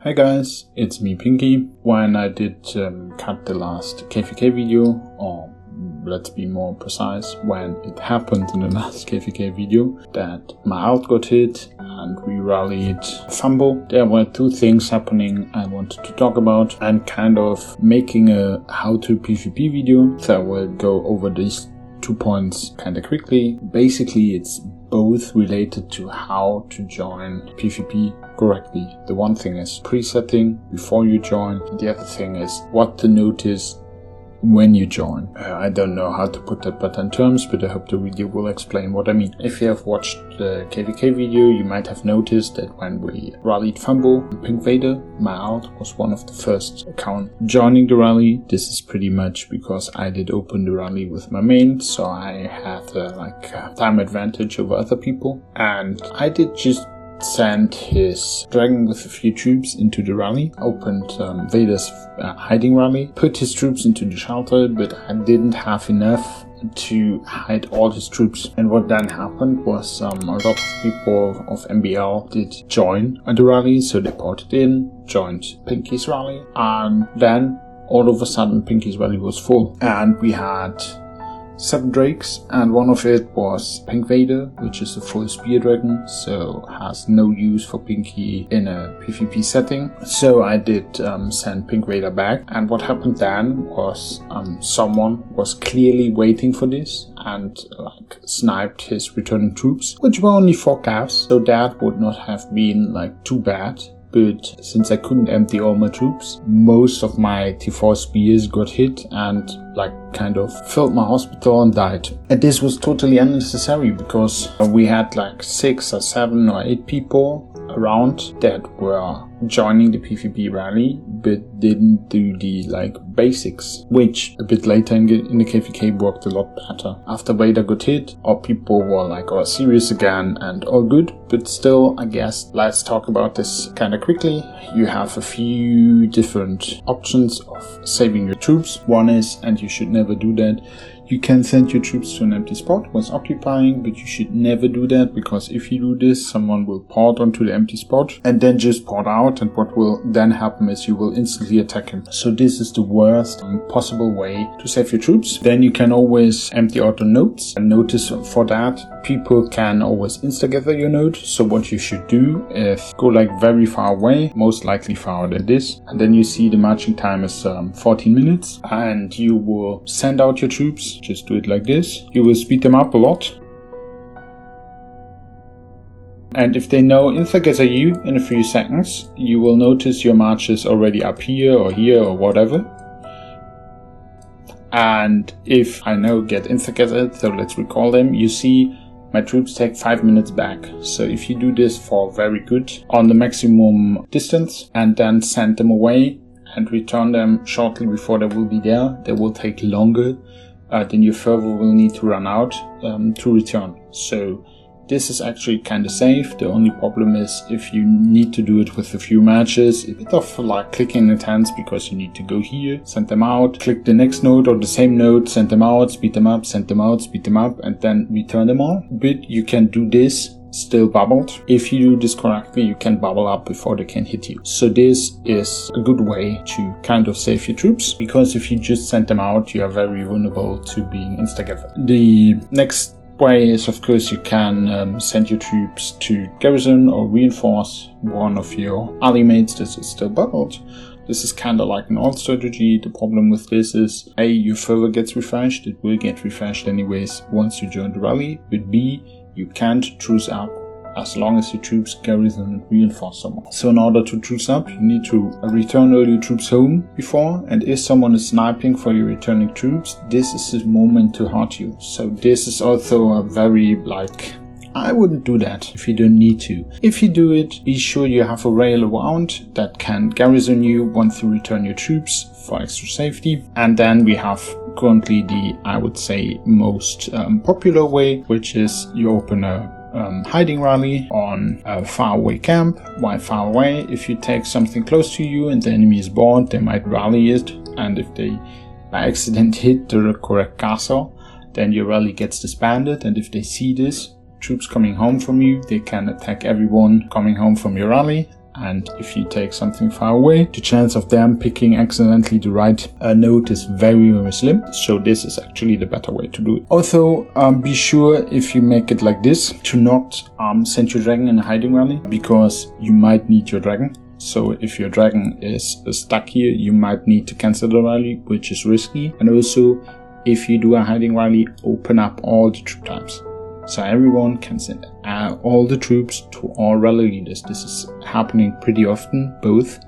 Hi guys, it's me Pinky. When I did cut the last KVK video, or let's be more precise, when it happened in the last KVK video that my alt got hit and we rallied fumble, there were two things happening I wanted to talk about and kind of making a how to PVP video. So I will go over these 2 points kind of quickly. Basically, it's both related to how to join PVP correctly. The one thing is presetting before you join. The other thing is what to notice when you join. I don't know how to put that better in terms, but I hope the video will explain what I mean. If you have watched the KVK video, you might have noticed that when we rallied fumble, Pink Vader, my alt, was one of the first account joining the rally. This is pretty much because I did open the rally with my main, so I had time advantage over other people, and I did just sent his dragon with a few troops into the rally, opened Vader's hiding rally, put his troops into the shelter, but I didn't have enough to hide all his troops. And what then happened was a lot of people of MBL did join the rally, so they ported in, joined Pinky's rally, and then all of a sudden Pinky's rally was full, and we had 7 drakes, and one of it was Pink Vader, which is a full spear dragon, so has no use for Pinky in a PvP setting. So I did send Pink Vader back, and what happened then was someone was clearly waiting for this and sniped his returning troops, which were only 4 cavs, so that would not have been too bad. But since I couldn't empty all my troops, most of my T4 spears got hit and kind of filled my hospital and died. And this was totally unnecessary because we had 6 or 7 or 8 people around that were joining the PvP rally but didn't do the basics, which a bit later in the KVK worked a lot better. After Vader got hit, all people were serious again and all good, but still, I guess, let's talk about this kind of quickly. You have a few different options of saving your troops. One is, and you should never do that, you can send your troops to an empty spot when occupying, but you should never do that, because if you do this, someone will port onto the empty spot and then just port out, and what will then happen is you will instantly attack him. So this is the worst possible way to save your troops. Then you can always empty out the nodes, and notice for that, people can always insta-gather your node. So what you should do is go very far away, most likely farther than this, and then you see the marching time is 14 minutes, and you will send out your troops. Just do it like this. You will speed them up a lot. And if they know insta-gather you in a few seconds, you will notice your marches already up here or whatever. And if I know get insta-gathered, so let's recall them, you see my troops take 5 minutes back. So if you do this for very good on the maximum distance and then send them away and return them shortly before they will be there, they will take longer. Then your fervor will need to run out to return. So this is actually kind of safe. The only problem is if you need to do it with a few matches, a bit of clicking intense, because you need to go here, send them out, click the next node or the same node, send them out, speed them up, send them out, speed them up, and then return them all. But you can do this still bubbled. If you do this correctly, you can bubble up before they can hit you. So this is a good way to kind of save your troops, because if you just send them out, you are very vulnerable to being insta-gathered. The next way is, of course, you can send your troops to garrison or reinforce one of your ally mates that is still bubbled. This is kind of like an alt strategy. The problem with this is A, your fervor gets refreshed. It will get refreshed anyways once you join the rally, but B, you can't truce up as long as your troops garrison and reinforce someone. So in order to truce up, you need to return all your troops home before, and if someone is sniping for your returning troops, this is the moment to hurt you. So this is also a very I wouldn't do that if you don't need to. If you do it, be sure you have a rail around that can garrison you once you return your troops for extra safety. And then we have currently the, I would say, most popular way, which is you open a hiding rally on a faraway camp. Why far away? If you take something close to you and the enemy is bored, they might rally it, and if they by accident hit the correct castle, then your rally gets disbanded, and if they see this, troops coming home from you, they can attack everyone coming home from your rally, and if you take something far away, the chance of them picking accidentally the right node is very, very slim. So this is actually the better way to do it. Also, be sure if you make it like this to not send your dragon in a hiding rally, because you might need your dragon. So if your dragon is stuck here, you might need to cancel the rally, which is risky. And also, if you do a hiding rally, open up all the troop types. So everyone can send all the troops to all rally leaders. This is happening pretty often. Both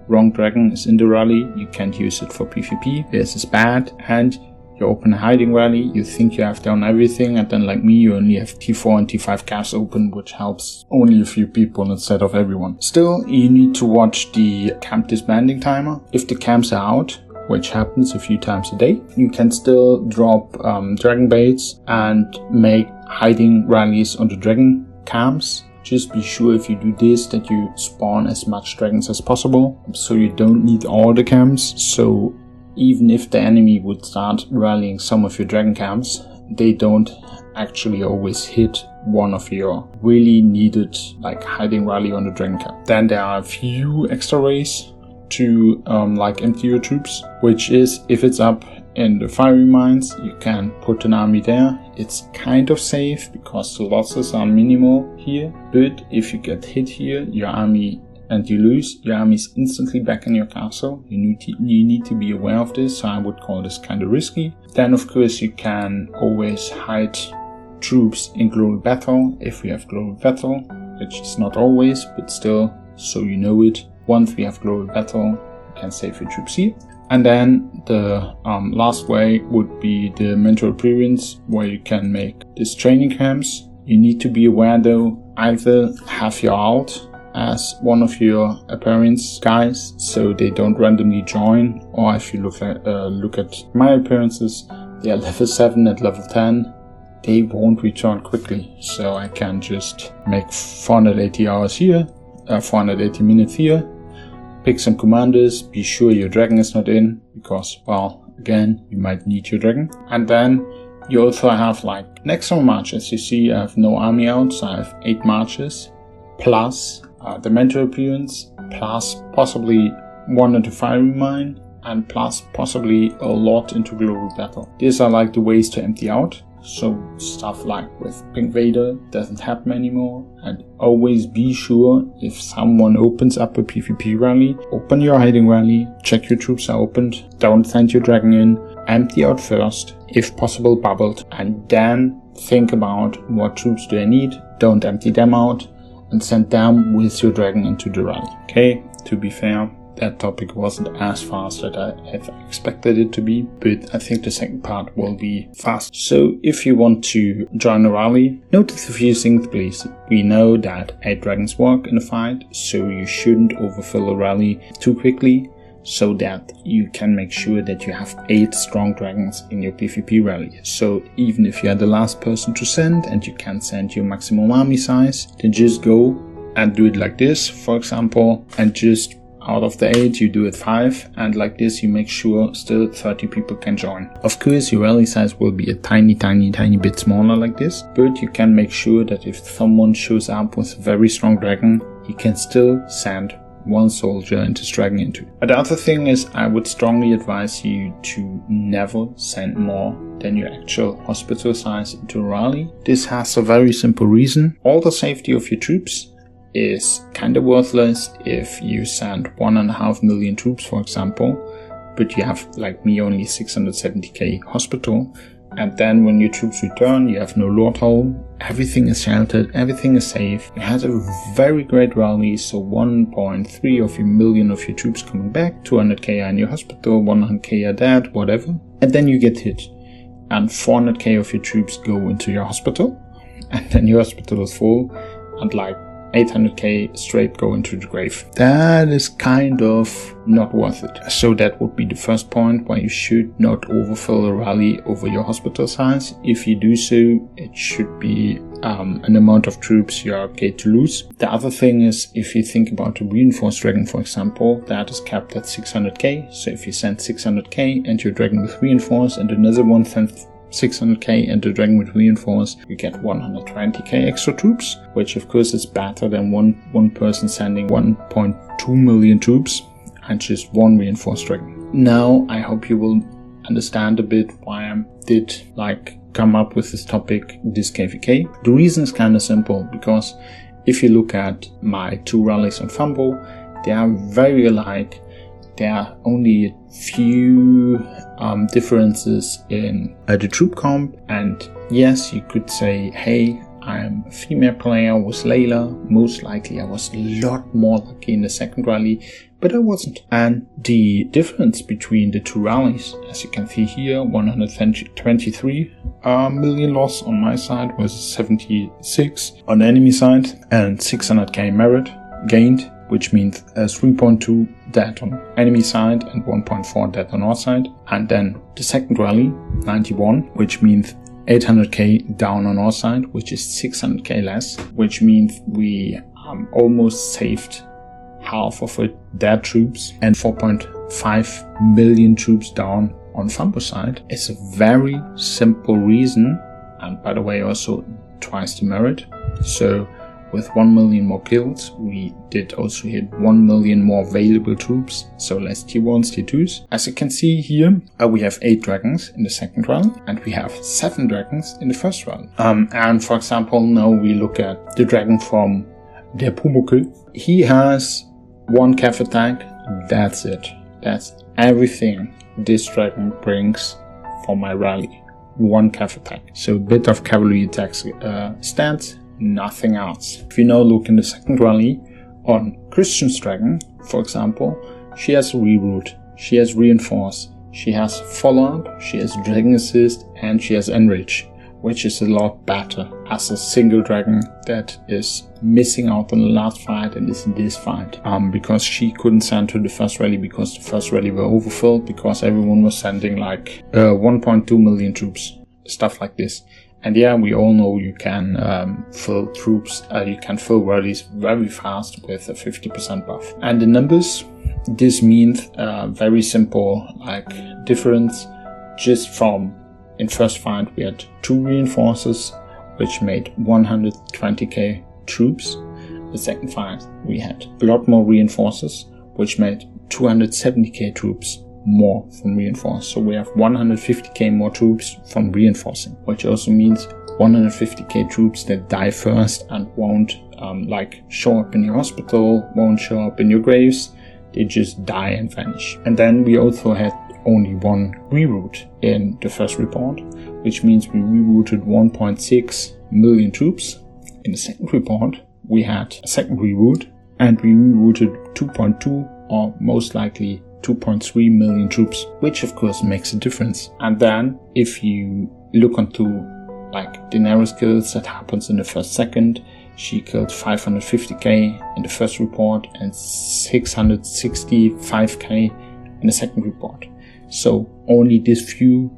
wrong dragon is in the rally, you can't use it for PvP. This is bad. And you open a hiding rally, you think you have done everything, and then like me, you only have T4 and T5 caps open, which helps only a few people instead of everyone. Still, you need to watch the camp disbanding timer. If the camps are out, which happens a few times a day, you can still drop dragon baits and make hiding rallies on the dragon camps. Just be sure if you do this that you spawn as much dragons as possible, so you don't need all the camps. So even if the enemy would start rallying some of your dragon camps, they don't actually always hit one of your really needed like hiding rally on the dragon camp. Then there are a few extra ways to like empty your troops, which is if it's up in the fiery mines, you can put an army there. It's kind of safe because the losses are minimal here, but if you get hit here, your army and you lose, your army is instantly back in your castle. You need to be aware of this, so I would call this kind of risky. Then of course you can always hide troops in global battle if we have global battle, which is not always, but still, so you know it. Once we have global battle, you can save your troops here. And then the last way would be the mental appearance, where you can make these training camps. You need to be aware though, either have your alt as one of your appearance guys, so they don't randomly join, or if you look at my appearances, they are level 7 at level 10. They won't return quickly, so I can just make 480 hours here, 480 minutes here. Pick some commanders, be sure your dragon is not in, because, well, again, you might need your dragon. And then you also have like maximum marches. You see I have no army out, so I have 8 marches, plus the mental appearance, plus possibly 1 into fiery mine, and plus possibly a lot into global battle. These are like the ways to empty out. So stuff like with Pink Vader doesn't happen anymore. And always be sure if someone opens up a PvP rally, open your hiding rally, check your troops are opened, don't send your dragon in, empty out first, if possible bubbled, and then think about what troops do I need, don't empty them out, and send them with your dragon into the rally. Okay, to be fair, that topic wasn't as fast as I have expected it to be, but I think the second part will be fast. So if you want to join a rally, notice a few things please. We know that 8 dragons work in a fight, so you shouldn't overfill a rally too quickly, so that you can make sure that you have 8 strong dragons in your PvP rally. So even if you are the last person to send and you can't send your maximum army size, then just go and do it like this, for example, and just out of the 8 you do it 5, and like this you make sure still 30 people can join. Of course your rally size will be a tiny bit smaller like this, but you can make sure that if someone shows up with a very strong dragon, he can still send 1 soldier and his dragon into. But the other thing is, I would strongly advise you to never send more than your actual hospital size into a rally. This has a very simple reason. All the safety of your troops is kind of worthless if you send 1.5 million troops, for example, but you have, like me, only 670k hospital, and then when your troops return, you have no lord hole, everything is sheltered, everything is safe. You had a very great rally, so 1.3 of your million of your troops coming back, 200k are in your hospital, 100k are dead, whatever, and then you get hit, and 400k of your troops go into your hospital, and then your hospital is full, and like 800k straight go into the grave. That is kind of not worth it. So that would be the first point, why you should not overfill a rally over your hospital size. If you do so, it should be an amount of troops you are okay to lose. The other thing is, if you think about a reinforced dragon, for example, that is capped at 600k. So if you send 600k and your dragon with reinforced and another one sends 600k and the dragon with reinforce, you get 120k extra troops, which of course is better than one person sending 1.2 million troops and just one reinforced dragon. Now I hope you will understand a bit why I did come up with this topic, this KVK. The reason is kind of simple, because if you look at my 2 rallies on Fumble, they are very alike. There are only a few differences in the troop comp, and yes, you could say, hey, I'm a female player with Layla. Most likely I was a lot more lucky in the second rally, but I wasn't. And the difference between the 2 rallies, as you can see here, 123 million loss on my side versus 76 on the enemy side, and 600k merit gained, which means 3.2 dead on enemy side and 1.4 dead on our side. And then the second rally, 91, which means 800k down on our side, which is 600k less, which means we almost saved half of it dead troops and 4.5 million troops down on Fumble side. It's a very simple reason, and by the way also twice the merit. So with 1 million more kills, we did also hit 1 million more available troops, so less T1s, T2s. As you can see here, we have 8 dragons in the second rally, and we have 7 dragons in the first rally. And for example, now we look at the dragon from Der Pumuckl. He has 1 cav attack, that's it. That's everything this dragon brings for my rally. 1 cav attack. So a bit of cavalry attacks stats, nothing else. If you now look in the second rally on Christian's dragon, for example, she has reroute, she has reinforce, she has follow-up, she has dragon assist, and she has enrich, which is a lot better as a single dragon that is missing out on the last fight and is in this fight. Because she couldn't send to the first rally because the first rally were overfilled because everyone was sending 1.2 million troops, stuff like this. And yeah, we all know you can fill troops, you can fill rallies very fast with a 50% buff. And the numbers, this means very simple difference. Just from in first fight we had 2 reinforcers, which made 120k troops. The second fight we had a lot more reinforcers, which made 270k troops more from reinforce. So we have 150k more troops from reinforcing, which also means 150k troops that die first and won't show up in your hospital, won't show up in your graves, they just die and vanish. And then we also had only 1 reroute in the first report, which means we rerouted 1.6 million troops. In the second report we had a second reroute and we rerouted 2.2 or most likely 2.3 million troops, which of course makes a difference. And then if you look onto Daenerys kills that happens in the first second, she killed 550k in the first report and 665k in the second report. So only these few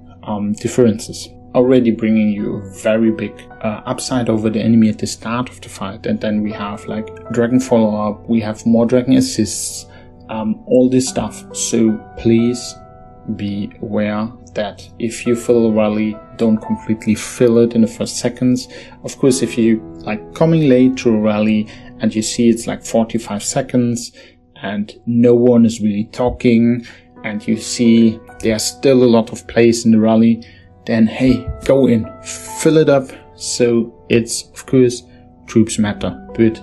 differences already bringing you a very big upside over the enemy at the start of the fight. And then we have dragon follow-up, we have more dragon assists, all this stuff. So please be aware that if you fill a rally, don't completely fill it in the first seconds. Of course, if you coming late to a rally and you see it's 45 seconds and no one is really talking and you see there's still a lot of place in the rally, then hey, go in, fill it up. So it's, of course, troops matter. But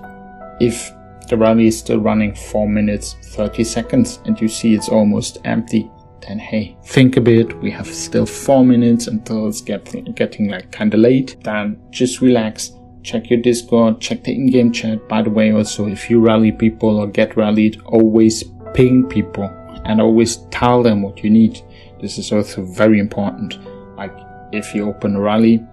if the rally is still running 4 minutes 30 seconds and you see it's almost empty, then hey, think a bit, we have still 4 minutes until it's getting kinda late. Then just relax, check your Discord, check the in-game chat. By the way, also if you rally people or get rallied, always ping people and always tell them what you need. This is also very important. If you open a rally,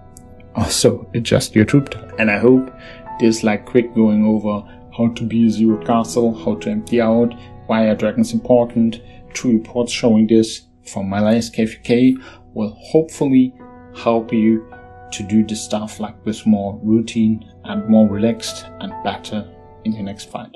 also adjust your troop type. And I hope this quick going over how to be a zero castle, how to empty out, why are dragons important, 2 reports showing this from my last KVK will hopefully help you to do the stuff with more routine and more relaxed and better in your next fight.